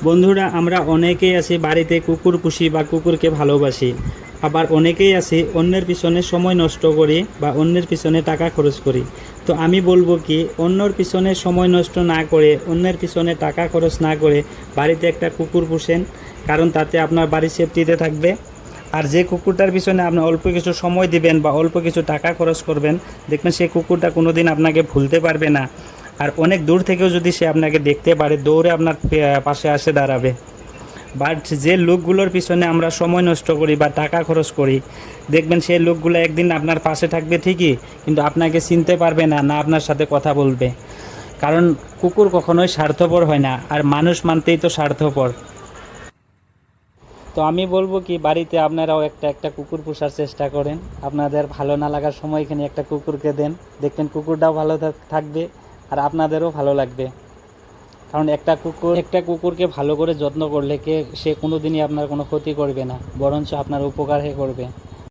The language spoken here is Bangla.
বন্ধুরা, আমরা অনেকেই আছি বাড়িতে কুকুর পুষি বা কুকুরকে ভালোবাসি। আবার অনেকেই আছি অন্যের পিছনে সময় নষ্ট করি বা অন্যের পিছনে টাকা খরচ করি। তো আমি বলবো কি, অন্যর পিছনে সময় নষ্ট না করে, অন্যের পিছনে টাকা খরচ না করে বাড়িতে একটা কুকুর পুষেন। কারণ তাতে আপনার বাড়ি সেফটিতে থাকবে। আর যে কুকুরটার পিছনে আপনি অল্প কিছু সময় দিবেন বা অল্প কিছু টাকা খরচ করবেন, দেখবেন সেই কুকুরটা কোনো দিন আপনাকে ভুলতে পারবে না। আর অনেক দূর থেকেও যদি সে আপনাকে দেখতে পারে, দৌড়ে আপনার পাশে আসে দাঁড়াবে। বাট যে লোকগুলোর পিছনে আমরা সময় নষ্ট করি বা টাকা খরচ করি, দেখবেন সেই লোকগুলো একদিন আপনার পাশে থাকবে ঠিকই, কিন্তু আপনাকে চিনতে পারবে না, না আপনার সাথে কথা বলবে। কারণ কুকুর কখনোই স্বার্থপর হয় না, আর মানুষ মানতেই তো স্বার্থপর। তো আমি বলবো কি, বাড়িতে আপনারাও একটা একটা কুকুর পোষার চেষ্টা করেন। আপনাদের ভালো না লাগার সময় এখানে একটা কুকুরকে দেন, দেখবেন কুকুরটাও ভালো থাকবে আর আপনাদেরও ভালো লাগবে। কারণ একটা কুকুরকে ভালো করে যত্ন করলে সে কোনো দিনই আপনার কোনো ক্ষতি করবে না, বরঞ্চ আপনার উপকারই করবে।